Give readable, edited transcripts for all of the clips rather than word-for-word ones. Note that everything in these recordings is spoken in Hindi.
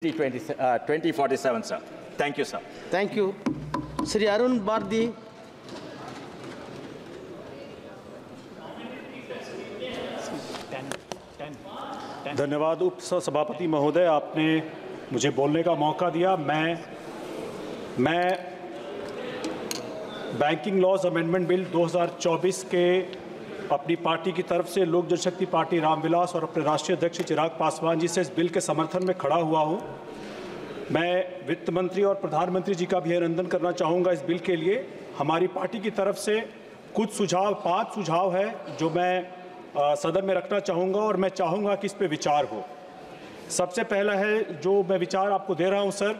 2047, sir. Thank you, sir. Thank you. Sri Arun Bhardi. धन्यवाद उप सभापति महोदय, आपने मुझे बोलने का मौका दिया। मैं बैंकिंग लॉज अमेंडमेंट बिल 2024 के अपनी पार्टी की तरफ से लोक जनशक्ति पार्टी रामविलास और अपने राष्ट्रीय अध्यक्ष चिराग पासवान जी से इस बिल के समर्थन में खड़ा हुआ हूं। मैं वित्त मंत्री और प्रधानमंत्री जी का भी अभिनंदन करना चाहूँगा इस बिल के लिए। हमारी पार्टी की तरफ से कुछ सुझाव, 5 सुझाव है जो मैं सदन में रखना चाहूँगा और मैं चाहूँगा कि इस पे विचार हो। सबसे पहला है जो मैं विचार आपको दे रहा हूँ सर,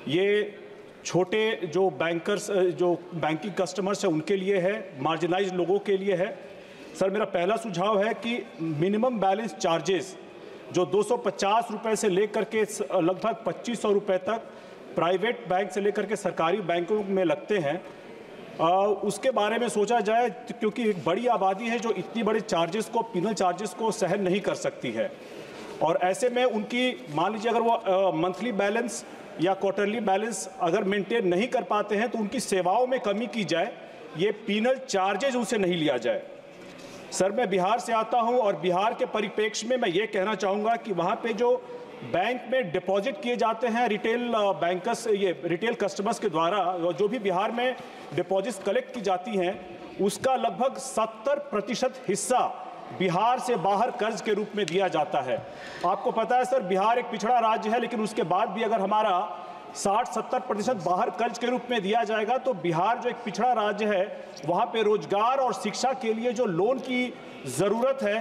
ये छोटे जो बैंकर्स, जो बैंकिंग कस्टमर्स हैं उनके लिए है, मार्जिनाइज्ड लोगों के लिए है। सर मेरा पहला सुझाव है कि मिनिमम बैलेंस चार्जेस जो 250 रुपये से लेकर के लगभग 2500 रुपये तक प्राइवेट बैंक से लेकर के सरकारी बैंकों में लगते हैं, उसके बारे में सोचा जाए, क्योंकि एक बड़ी आबादी है जो इतनी बड़े चार्जेस को, पिनल चार्जेस को सहन नहीं कर सकती है। और ऐसे में उनकी, मान लीजिए अगर वो मंथली बैलेंस या क्वार्टरली बैलेंस अगर मेंटेन नहीं कर पाते हैं तो उनकी सेवाओं में कमी की जाए, ये पिनल चार्जेज उनसे नहीं लिया जाए। सर मैं बिहार से आता हूं और बिहार के परिप्रेक्ष्य में मैं ये कहना चाहूँगा कि वहाँ पे जो बैंक में डिपॉजिट किए जाते हैं रिटेल बैंकर्स, ये रिटेल कस्टमर्स के द्वारा जो भी बिहार में डिपॉजिट्स कलेक्ट की जाती हैं, उसका लगभग 70% हिस्सा बिहार से बाहर कर्ज के रूप में दिया जाता है। आपको पता है सर, बिहार एक पिछड़ा राज्य है, लेकिन उसके बाद भी अगर हमारा 60-70% बाहर कर्ज के रूप में दिया जाएगा तो बिहार जो एक पिछड़ा राज्य है, वहाँ पे रोजगार और शिक्षा के लिए जो लोन की ज़रूरत है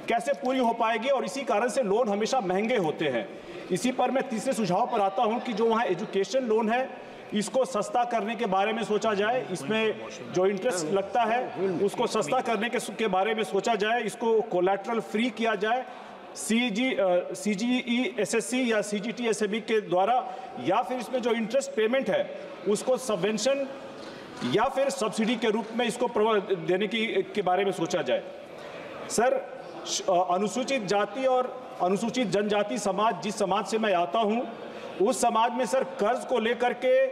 कैसे पूरी हो पाएगी, और इसी कारण से लोन हमेशा महंगे होते हैं। इसी पर मैं तीसरे सुझाव पर आता हूँ कि जो वहाँ एजुकेशन लोन है इसको सस्ता करने के बारे में सोचा जाए, इसमें जो इंटरेस्ट लगता है उसको सस्ता करने के बारे में सोचा जाए, इसको कोलैटरल फ्री किया जाए CGESSC या CGTSSB के द्वारा, या फिर इसमें जो इंटरेस्ट पेमेंट है उसको सबवेंशन या फिर सब्सिडी के रूप में इसको देने के बारे में सोचा जाए। सर अनुसूचित जाति और अनुसूचित जनजाति समाज, जिस समाज से मैं आता हूं, उस समाज में सर कर्ज को लेकर के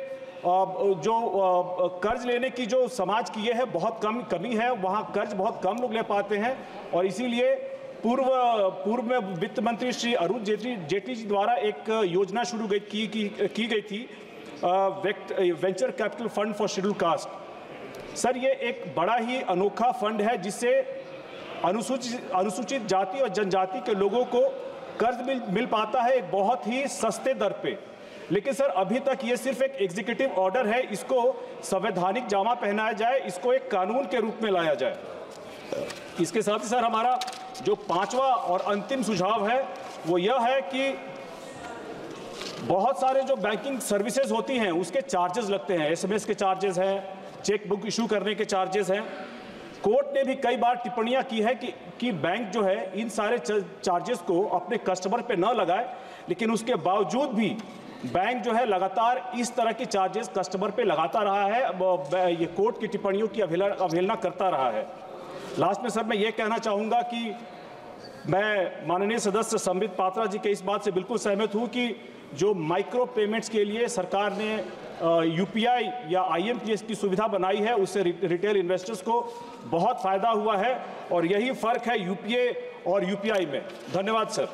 जो कर्ज लेने की जो समाज की ये है बहुत कमी है, वहाँ कर्ज बहुत कम लोग ले पाते हैं। और इसीलिए पूर्व में वित्त मंत्री श्री अरुण जेटली जी द्वारा एक योजना शुरू की गई थी, venture capital fund for schedule caste. Sir ये एक बड़ा ही अनोखा फंड है जिससे अनुसूचित जाति और जनजाति के लोगों को कर्ज मिल पाता है एक बहुत ही सस्ते दर पे। लेकिन सर अभी तक ये सिर्फ एक एग्जीक्यूटिव ऑर्डर है, इसको संवैधानिक जामा पहनाया जाए, इसको एक कानून के रूप में लाया जाए। इसके साथ ही सर हमारा जो 5वां और अंतिम सुझाव है वो यह है कि बहुत सारे जो बैंकिंग सर्विसेज होती हैं उसके चार्जेस लगते हैं, SMS के चार्जेस हैं, चेक बुक इशू करने के चार्जेस हैं। कोर्ट ने भी कई बार टिप्पणियां की है कि बैंक जो है इन सारे चार्जेस को अपने कस्टमर पे न लगाए, लेकिन उसके बावजूद भी बैंक जो है लगातार इस तरह की चार्जेस कस्टमर पे लगाता रहा है, ये कोर्ट की टिप्पणियों की अवहेलना करता रहा है। लास्ट में सर मैं ये कहना चाहूँगा कि मैं माननीय सदस्य संबित पात्रा जी के इस बात से बिल्कुल सहमत हूँ कि जो माइक्रो पेमेंट्स के लिए सरकार ने UPI या IMPS की सुविधा बनाई है, उससे रिटेल इन्वेस्टर्स को बहुत फ़ायदा हुआ है, और यही फ़र्क है UPA और UPI में। धन्यवाद सर।